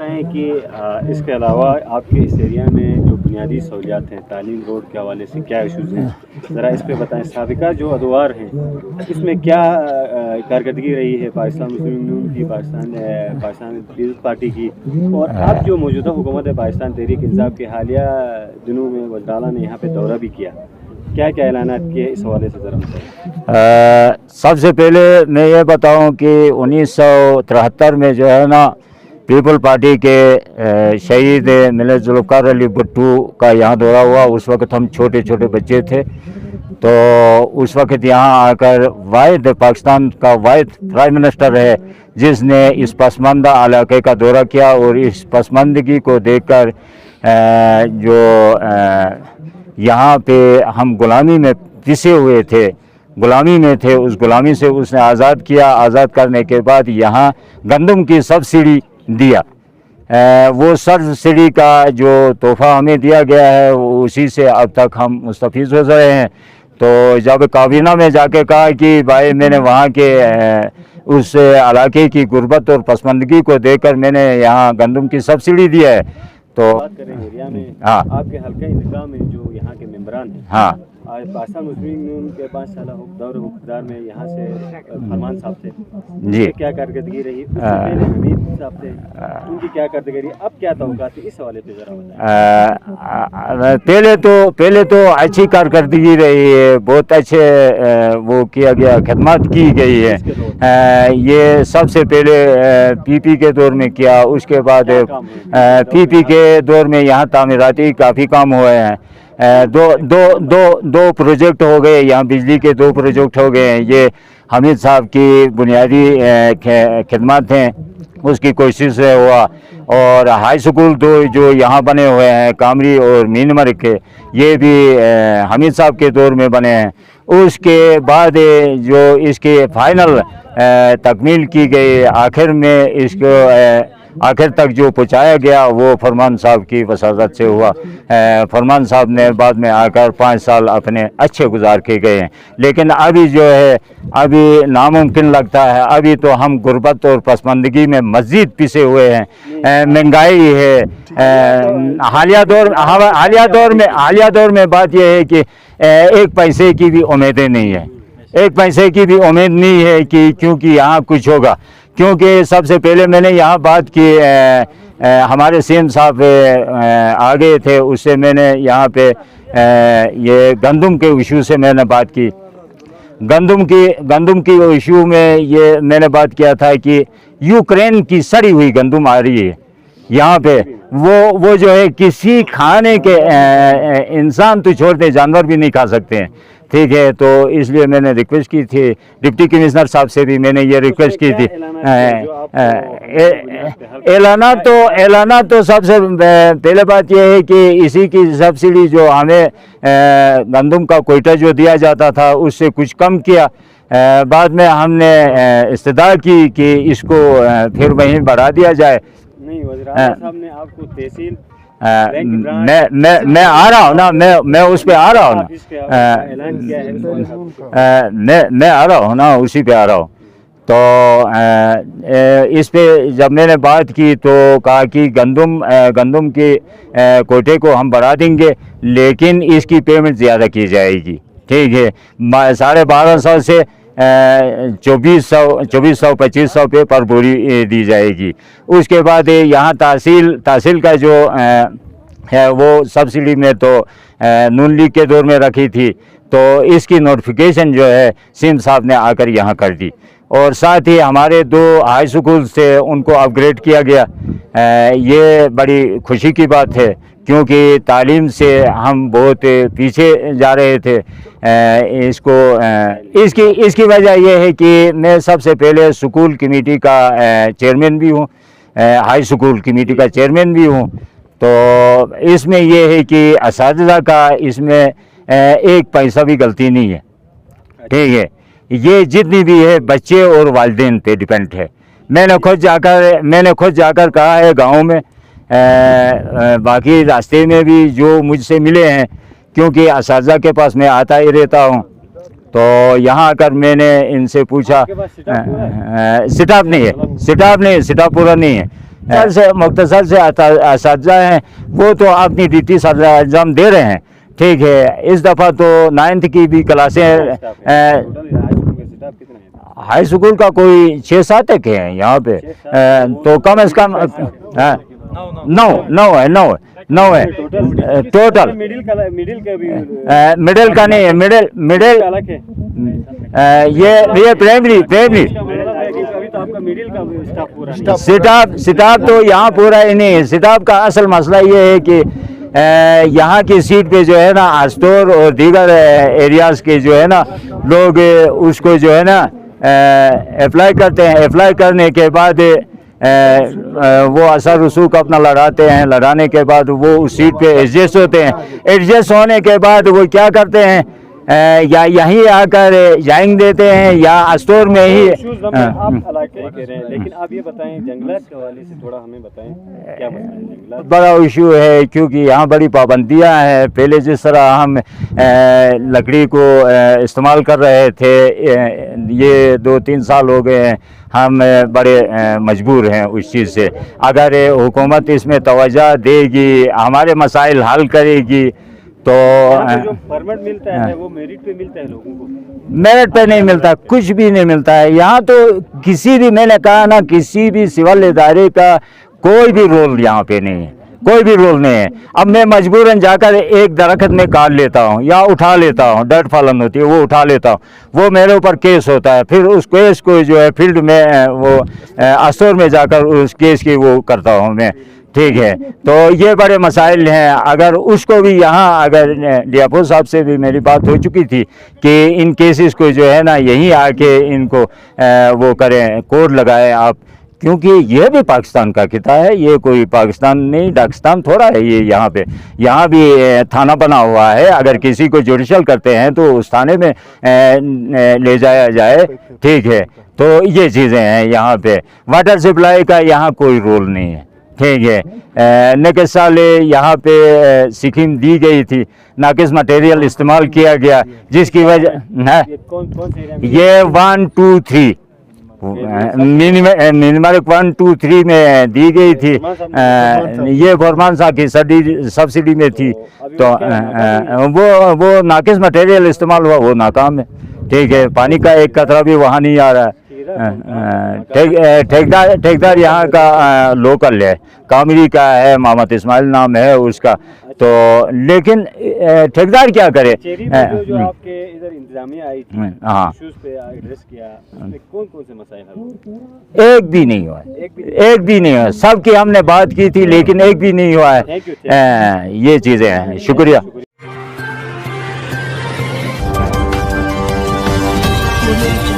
بتائیں کہ اس کے علاوہ آپ کے اس ایریا میں جو بنیادی سہولیات ہیں تعلیم روڈ کے حوالے سے کیا ایشوز ہیں ذرا اس پہ بتائیں. سابقہ جو ادوار ہیں اس میں کیا کارکردگی رہی ہے پاکستان مسلم یونین کی, پاکستان پیپلز پارٹی کی, اور اب جو موجودہ حکومت ہے پاکستان تحریک انصاف کے حالیہ دنوں میں وزراء نے یہاں پہ دورہ بھی کیا, کیا کیا اعلانات کیے اس حوالے سے ذرا بتائیں. سب سے پہلے میں یہ بتاؤں کہ 1973 میں جو ہے نا پیپل پارٹی کے شہید ملت ذوالفقار علی بھٹو کا یہاں دورہ ہوا. اس وقت ہم چھوٹے چھوٹے بچے تھے, تو اس وقت یہاں آ کر واحد پاکستان کا واحد پرائم منسٹر ہے جس نے اس پسماندہ علاقے کا دورہ کیا, اور اس پسماندگی کو دیکھ کر جو یہاں پہ ہم غلامی میں پسے ہوئے تھے, غلامی میں تھے, اس غلامی سے اس نے آزاد کیا. آزاد کرنے کے بعد یہاں گندم کی سبسڈی دیا. وہ سبسڈی کا جو تحفہ ہمیں دیا گیا ہے اسی سے اب تک ہم مستفید ہو رہے ہیں. تو جب کابینہ میں جا کے کہا کہ بھائی میں نے وہاں کے اس علاقے کی غربت اور پسماندگی کو دیکھ کر میں نے یہاں گندم کی سبسڈی دیا ہے. تو بات کریں ایریا میں آپ کے حلقہ انتخاب میں جو یہاں کے ممبران ہیں, پاکستان مسلم یونین کے 5 سالہ دور اقتدار میں یہاں سے فرمان صاحب تھے, جی کیا کارکردگی رہی, اس سے پہلے حمید صاحب تھے ان کی کیا کارکردگی رہی, اب کیا توقعات ہیں اس حوالے پہ ذرا بتائیں. پہلے تو اچھی کارکردگی رہی ہے, بہت اچھے وہ کیا گیا, خدمات کی گئی ہے. یہ سب سے پہلے پی پی کے دور میں کیا, اس کے بعد پی پی کے دور میں یہاں تعمیراتی کافی کام ہوئے ہیں. دو پروجیکٹ ہو گئے یہاں, بجلی کے 2 پروجیکٹ ہو گئے ہیں. یہ حمید صاحب کی بنیادی خدمات ہیں, اس کی کوشش سے ہوا. اور ہائی سکول 2 جو یہاں بنے ہوئے ہیں کامری اور مین مرگ کے, یہ بھی حمید صاحب کے دور میں بنے ہیں. اس کے بعد جو اس کے فائنل تکمیل کی گئی, آخر میں اس کو آخر تک جو پہنچایا گیا وہ فرمان صاحب کی وساطت سے ہوا. فرمان صاحب نے بعد میں آ کر 5 سال اپنے اچھے گزار کے گئے ہیں. لیکن ابھی جو ہے ابھی ناممکن لگتا ہے, ابھی تو ہم غربت اور پسماندگی میں مزید پسے ہوئے ہیں. مہنگائی ہے. حالیہ دور میں بات یہ ہے کہ 1 پیسے کی بھی امیدیں نہیں ہے, 1 پیسے کی بھی امید نہیں ہے کہ کیونکہ یہاں کچھ ہوگا. کیونکہ سب سے پہلے میں نے یہاں بات کی, ہمارے سیم صاحب آ گئے تھے, اس سے میں نے یہاں پہ یہ گندم کے ایشو سے میں نے بات کی. گندم کی ایشو میں یہ میں نے بات کیا تھا کہ یوکرین کی سڑی ہوئی گندم آ رہی ہے یہاں پہ, وہ جو ہے کسی کھانے کے انسان تو چھوڑ دے جانور بھی نہیں کھا سکتے ہیں, ٹھیک ہے. تو اس لیے میں نے ریکویسٹ کی تھی ڈپٹی کمشنر صاحب سے بھی, میں نے یہ ریکویسٹ کی تھی. اعلانات تو سب سے پہلے بات یہ ہے کہ اسی کی سبسڈی جو ہمیں گندم کا کوئٹہ جو دیا جاتا تھا اس سے کچھ کم کیا. بعد میں ہم نے استدعا کی کہ اس کو پھر وہیں بڑھا دیا جائے. نہیں, وزیر صاحب نے آپ کو تحصیل میں آ رہا ہوں نا, میں اس پہ آ رہا ہوں میں آ رہا ہوں نا, اسی پہ آ رہا ہوں. تو اس پہ جب میں نے بات کی تو کہا کہ گندم کے کوٹے کو ہم بڑھا دیں گے, لیکن اس کی پیمنٹ زیادہ کی جائے گی, ٹھیک ہے. 1250 سے 2400 2500 پہ پر بوری دی جائے گی. اس کے بعد یہاں تحصیل کا جو ہے وہ سبسڈی میں تو نون لیگ کے دور میں رکھی تھی, تو اس کی نوٹیفیکیشن جو ہے سیم صاحب نے آ کر یہاں کر دی. اور ساتھ ہی ہمارے 2 ہائی سکول سے ان کو اپ گریڈ کیا گیا. یہ بڑی خوشی کی بات ہے کیونکہ تعلیم سے ہم بہت پیچھے جا رہے تھے. اس کی وجہ یہ ہے کہ میں سب سے پہلے سکول کمیٹی کا چیئرمین بھی ہوں, ہائی سکول کمیٹی کا چیئرمین بھی ہوں. تو اس میں یہ ہے کہ اساتذہ کا اس میں 1 پیسہ بھی غلطی نہیں ہے, ٹھیک ہے. یہ جتنی بھی ہے بچے اور والدین پہ ڈیپینڈ ہے. میں نے خود جا کر کہا ہے گاؤں میں, باقی راستے میں بھی جو مجھ سے ملے ہیں, کیونکہ اساتذہ کے پاس میں آتا ہی رہتا ہوں, تو یہاں آ کر میں نے ان سے پوچھا. سٹاف نہیں ہے, سٹاف پورا نہیں ہے. سے مختصر سے اساتذہ ہیں وہ تو اپنی ڈیوٹی سر انجام دے رہے ہیں، ٹھیک ہے۔ اس دفعہ تو 9th کی بھی کلاسیں ہائی اسکول کا کوئی 6-7 ایک ہے یہاں پہ، تو کم از کم 9 ہے ٹوٹل۔ مڈل کا نہیں ہے، مڈل یہ پرائمری سٹاف تو یہاں پورا ہی نہیں ہے۔ سٹاف کا اصل مسئلہ یہ ہے کہ یہاں کی سیٹ پہ جو ہے نا اسٹور اور دیگر ایریاز کے جو ہے نا لوگ اس کو جو ہے نا اپلائی کرتے ہیں، اپلائی کرنے کے بعد وہ اثر رسوخ اپنا لڑاتے ہیں، لڑانے کے بعد وہ اس سیٹ پہ ایڈجسٹ ہوتے ہیں، ایڈجسٹ ہونے کے بعد وہ کیا کرتے ہیں یا یہیں آ کر جائنگ دیتے ہیں یا اسٹور میں ہی۔ آپ علاقے کہہ رہے ہیں لیکن آپ یہ بتائیں جنگلات کے حوالے سے تھوڑا ہمیں بتائیں کیا مسئلہ ہے جنگلات؟ بڑا ایشو ہے کیونکہ یہاں بڑی پابندیاں ہیں۔ پہلے جس طرح ہم لکڑی کو استعمال کر رہے تھے، یہ 2-3 سال ہو گئے ہیں ہم بڑے مجبور ہیں اس چیز سے۔ اگر حکومت اس میں توجہ دے گی، ہمارے مسائل حل کرے گی تو جو پرمٹ ملتا ہے وہ میرٹ پہ ملتا ہے لوگوں کو؟ میرٹ پہ نہیں ملتا، کچھ بھی نہیں ملتا ہے یہاں تو۔ کسی بھی، میں نے کہا نا، کسی بھی سول ادارے کا کوئی بھی رول یہاں پہ نہیں ہے، کوئی بھی رول نہیں ہے۔ اب میں مجبوراً جا کر ایک درخت میں کاٹ لیتا ہوں یا اٹھا لیتا ہوں، ڈرٹ فالن ہوتی ہے وہ اٹھا لیتا ہوں، وہ میرے اوپر کیس ہوتا ہے، پھر اس کیس کو جو ہے فیلڈ میں وہ اسٹور میں جا کر اس کیس کی وہ کرتا ہوں میں، ٹھیک ہے۔ تو یہ بڑے مسائل ہیں۔ اگر اس کو بھی یہاں، اگر ڈیاپور صاحب سے بھی میری بات ہو چکی تھی کہ ان کیسز کو جو ہے نا یہیں آ کے ان کو وہ کریں، کوڈ لگائیں آپ، کیونکہ یہ بھی پاکستان کا خطہ ہے، یہ کوئی پاکستان نہیں ڈاکستان تھوڑا ہے یہ۔ یہاں پہ یہاں بھی تھانہ بنا ہوا ہے، اگر کسی کو جوڈیشل کرتے ہیں تو اس تھانے میں لے جایا جائے، ٹھیک ہے۔ تو یہ چیزیں ہیں یہاں پہ۔ واٹر سپلائی کا یہاں کوئی رول نہیں ہے، ٹھیک ہے۔ نیکسٹ سال یہاں پہ سکیم دی گئی تھی، ناقص مٹیریل استعمال کیا گیا، جس کی وجہ یہ 1 2 3 نمبر 1 2 3 میں دی گئی تھی، یہ فرمان صاحب کی سبسڈی میں تھی، تو وہ ناقص مٹیریل استعمال ہوا، وہ ناکام ہے، ٹھیک ہے۔ پانی کا ایک قطرہ بھی وہاں نہیں آ رہا ہے۔ ٹھیکدار یہاں کا لوکل ہے، کامری کا ہے، محمد اسماعیل نام ہے اس کا، تو لیکن ٹھیکدار کیا کرے؟ جو آپ کے ادھر انتظامیہ آئی تھی، ایشوز پہ ایڈریس کیا، اس میں کون کون سے مسائل حل ہوئے؟ ایک بھی نہیں ہوا، ایک بھی نہیں ہوا۔ سب کی ہم نے بات کی تھی لیکن ایک بھی نہیں ہوا ہے۔ یہ چیزیں ہیں، شکریہ۔ Thank you.